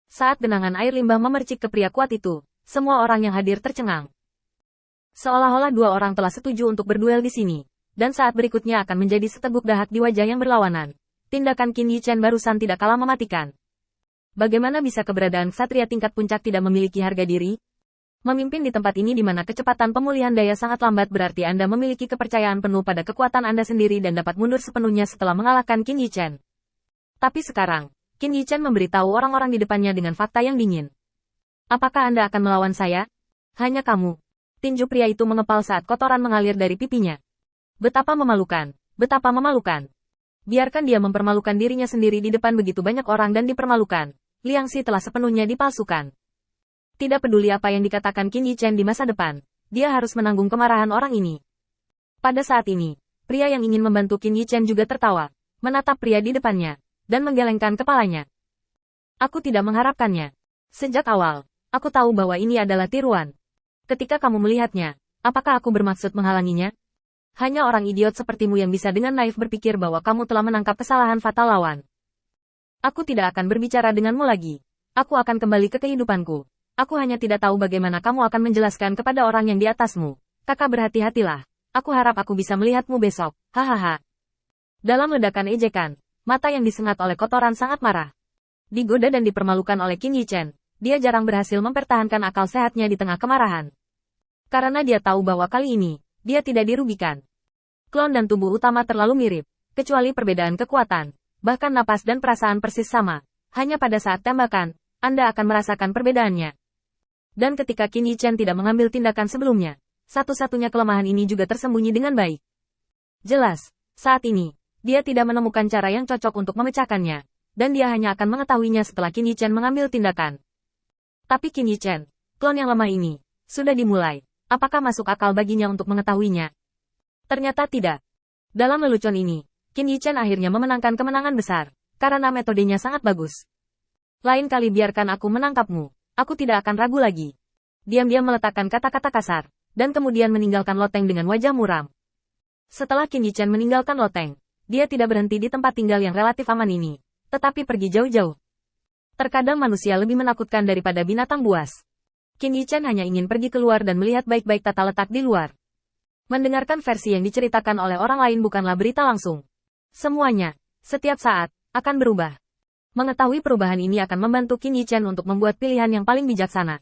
Saat genangan air limbah memercik ke pria kuat itu, semua orang yang hadir tercengang. Seolah-olah dua orang telah setuju untuk berduel di sini, dan saat berikutnya akan menjadi seteguk dahak di wajah yang berlawanan. Tindakan Qin Yichen barusan tidak kalah mematikan. Bagaimana bisa keberadaan ksatria tingkat puncak tidak memiliki harga diri? Memimpin di tempat ini di mana kecepatan pemulihan daya sangat lambat berarti Anda memiliki kepercayaan penuh pada kekuatan Anda sendiri dan dapat mundur sepenuhnya setelah mengalahkan Qin Yichen. Tapi sekarang, Qin Yichen memberitahu orang-orang di depannya dengan fakta yang dingin. Apakah Anda akan melawan saya? Hanya kamu. Tinju pria itu mengepal saat kotoran mengalir dari pipinya. Betapa memalukan, betapa memalukan. Biarkan dia mempermalukan dirinya sendiri di depan begitu banyak orang dan dipermalukan. Liang Xi telah sepenuhnya dipalsukan. Tidak peduli apa yang dikatakan Qin Yichen di masa depan, dia harus menanggung kemarahan orang ini. Pada saat ini, pria yang ingin membantu Qin Yichen juga tertawa, menatap pria di depannya, dan menggelengkan kepalanya. Aku tidak mengharapkannya. Sejak awal, aku tahu bahwa ini adalah tiruan. Ketika kamu melihatnya, apakah aku bermaksud menghalanginya? Hanya orang idiot sepertimu yang bisa dengan naif berpikir bahwa kamu telah menangkap kesalahan fatal lawan. Aku tidak akan berbicara denganmu lagi. Aku akan kembali ke kehidupanku. Aku hanya tidak tahu bagaimana kamu akan menjelaskan kepada orang yang di atasmu. Kakak berhati-hatilah. Aku harap aku bisa melihatmu besok. Hahaha. Dalam ledakan ejekan, mata yang disengat oleh kotoran sangat marah. Digoda dan dipermalukan oleh Qin Yichen, dia jarang berhasil mempertahankan akal sehatnya di tengah kemarahan. Karena dia tahu bahwa kali ini, dia tidak dirugikan. Klon dan tubuh utama terlalu mirip, kecuali perbedaan kekuatan. Bahkan napas dan perasaan persis sama. Hanya pada saat tembakan, Anda akan merasakan perbedaannya. Dan ketika Qin Yichen tidak mengambil tindakan sebelumnya, satu-satunya kelemahan ini juga tersembunyi dengan baik. Jelas, saat ini, dia tidak menemukan cara yang cocok untuk memecahkannya, dan dia hanya akan mengetahuinya setelah Qin Yichen mengambil tindakan. Tapi Qin Yichen, klon yang lemah ini, sudah dimulai. Apakah masuk akal baginya untuk mengetahuinya? Ternyata tidak. Dalam lelucon ini, Qin Yichen akhirnya memenangkan kemenangan besar, karena metodenya sangat bagus. Lain kali biarkan aku menangkapmu, aku tidak akan ragu lagi. Diam-diam meletakkan kata-kata kasar, dan kemudian meninggalkan loteng dengan wajah muram. Setelah Qin Yichen meninggalkan loteng, dia tidak berhenti di tempat tinggal yang relatif aman ini, tetapi pergi jauh-jauh. Terkadang manusia lebih menakutkan daripada binatang buas. Qin Yichen hanya ingin pergi keluar dan melihat baik-baik tata letak di luar. Mendengarkan versi yang diceritakan oleh orang lain bukanlah berita langsung. Semuanya, setiap saat, akan berubah. Mengetahui perubahan ini akan membantu Qin Yichen untuk membuat pilihan yang paling bijaksana.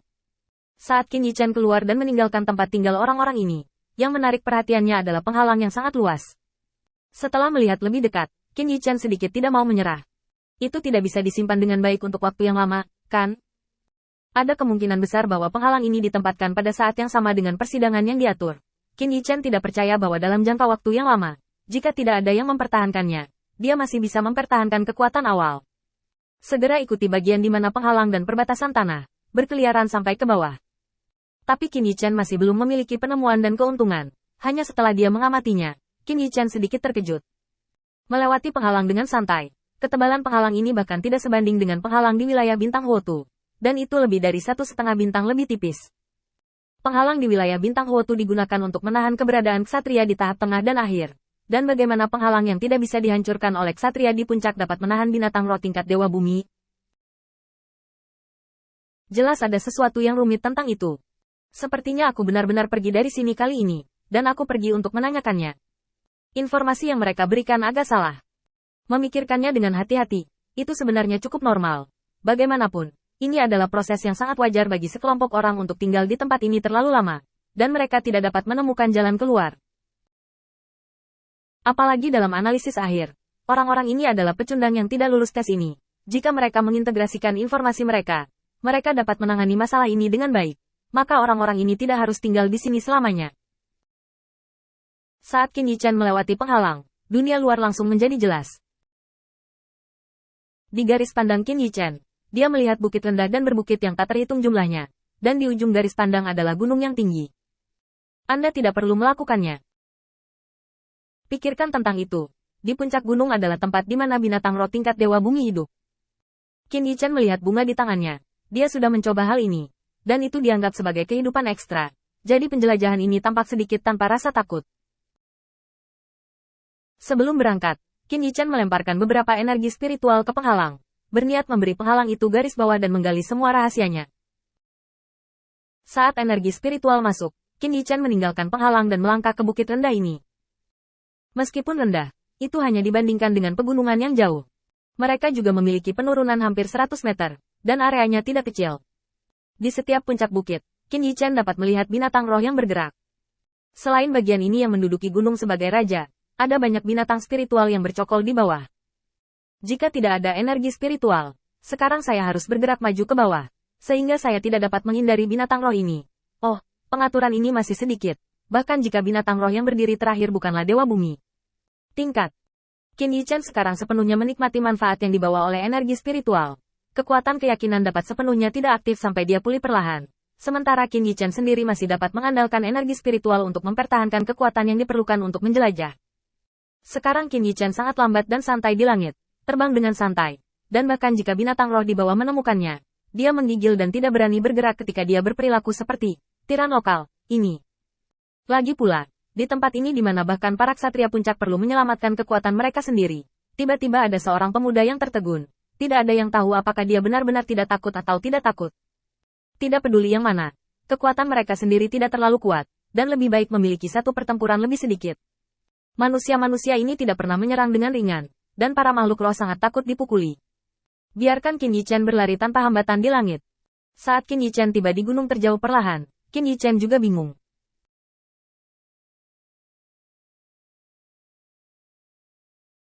Saat Qin Yichen keluar dan meninggalkan tempat tinggal orang-orang ini, yang menarik perhatiannya adalah penghalang yang sangat luas. Setelah melihat lebih dekat, Qin Yichen sedikit tidak mau menyerah. Itu tidak bisa disimpan dengan baik untuk waktu yang lama, kan? Ada kemungkinan besar bahwa penghalang ini ditempatkan pada saat yang sama dengan persidangan yang diatur. Qin Yichen tidak percaya bahwa dalam jangka waktu yang lama, jika tidak ada yang mempertahankannya, dia masih bisa mempertahankan kekuatan awal. Segera ikuti bagian di mana penghalang dan perbatasan tanah berkeliaran sampai ke bawah. Tapi Qin Yichen masih belum memiliki penemuan dan keuntungan. Hanya setelah dia mengamatinya, Qin Yichen sedikit terkejut. Melewati penghalang dengan santai, ketebalan penghalang ini bahkan tidak sebanding dengan penghalang di wilayah bintang Huotu. Dan itu lebih dari 1,5 bintang lebih tipis. Penghalang di wilayah bintang Huotu digunakan untuk menahan keberadaan ksatria di tahap tengah dan akhir. Dan bagaimana penghalang yang tidak bisa dihancurkan oleh ksatria di puncak dapat menahan binatang roh tingkat dewa bumi? Jelas ada sesuatu yang rumit tentang itu. Sepertinya aku benar-benar pergi dari sini kali ini, dan aku pergi untuk menanyakannya. Informasi yang mereka berikan agak salah. Memikirkannya dengan hati-hati, itu sebenarnya cukup normal. Bagaimanapun, ini adalah proses yang sangat wajar bagi sekelompok orang untuk tinggal di tempat ini terlalu lama, dan mereka tidak dapat menemukan jalan keluar. Apalagi dalam analisis akhir, orang-orang ini adalah pecundang yang tidak lulus tes ini. Jika mereka mengintegrasikan informasi mereka, mereka dapat menangani masalah ini dengan baik. Maka orang-orang ini tidak harus tinggal di sini selamanya. Saat Qin Yichen melewati penghalang, dunia luar langsung menjadi jelas. Di garis pandang Qin Yichen, dia melihat bukit rendah dan berbukit yang tak terhitung jumlahnya, dan di ujung garis pandang adalah gunung yang tinggi. Anda tidak perlu melakukannya. Pikirkan tentang itu. Di puncak gunung adalah tempat di mana binatang roh tingkat dewa bumi hidup. Qin Yichen melihat bunga di tangannya. Dia sudah mencoba hal ini. Dan itu dianggap sebagai kehidupan ekstra. Jadi penjelajahan ini tampak sedikit tanpa rasa takut. Sebelum berangkat, Qin Yichen melemparkan beberapa energi spiritual ke penghalang. berniat memberi penghalang itu garis bawah dan menggali semua rahasianya. Saat energi spiritual masuk, Qin Yichan meninggalkan penghalang dan melangkah ke bukit rendah ini. Meskipun rendah, itu hanya dibandingkan dengan pegunungan yang jauh. Mereka juga memiliki penurunan hampir 100 meter, dan areanya tidak kecil. Di setiap puncak bukit, Qin Yichan dapat melihat binatang roh yang bergerak. Selain bagian ini yang menduduki gunung sebagai raja, ada banyak binatang spiritual yang bercokol di bawah. Jika tidak ada energi spiritual, sekarang saya harus bergerak maju ke bawah, sehingga saya tidak dapat menghindari binatang roh ini. Oh, pengaturan ini masih sedikit, bahkan jika binatang roh yang berdiri terakhir bukanlah dewa bumi. Tingkat. Qin Yichan sekarang sepenuhnya menikmati manfaat yang dibawa oleh energi spiritual. Kekuatan keyakinan dapat sepenuhnya tidak aktif sampai dia pulih perlahan. Sementara Qin Yichan sendiri masih dapat mengandalkan energi spiritual untuk mempertahankan kekuatan yang diperlukan untuk menjelajah. Sekarang Qin Yichan sangat lambat dan santai di langit, terbang dengan santai. Dan bahkan jika binatang roh di bawah menemukannya, dia menggigil dan tidak berani bergerak ketika dia berperilaku seperti tiran lokal ini. Lagi pula, di tempat ini di mana bahkan para ksatria puncak perlu menyelamatkan kekuatan mereka sendiri, tiba-tiba ada seorang pemuda yang tertegun. Tidak ada yang tahu apakah dia benar-benar tidak takut atau tidak takut. Tidak peduli yang mana, kekuatan mereka sendiri tidak terlalu kuat, dan lebih baik memiliki satu pertempuran lebih sedikit. Manusia-manusia ini tidak pernah menyerang dengan ringan, dan para makhluk roh sangat takut dipukuli. Biarkan Qin Yichan berlari tanpa hambatan di langit. Saat Qin Yichan tiba di gunung terjauh perlahan, Qin Yichan juga bingung.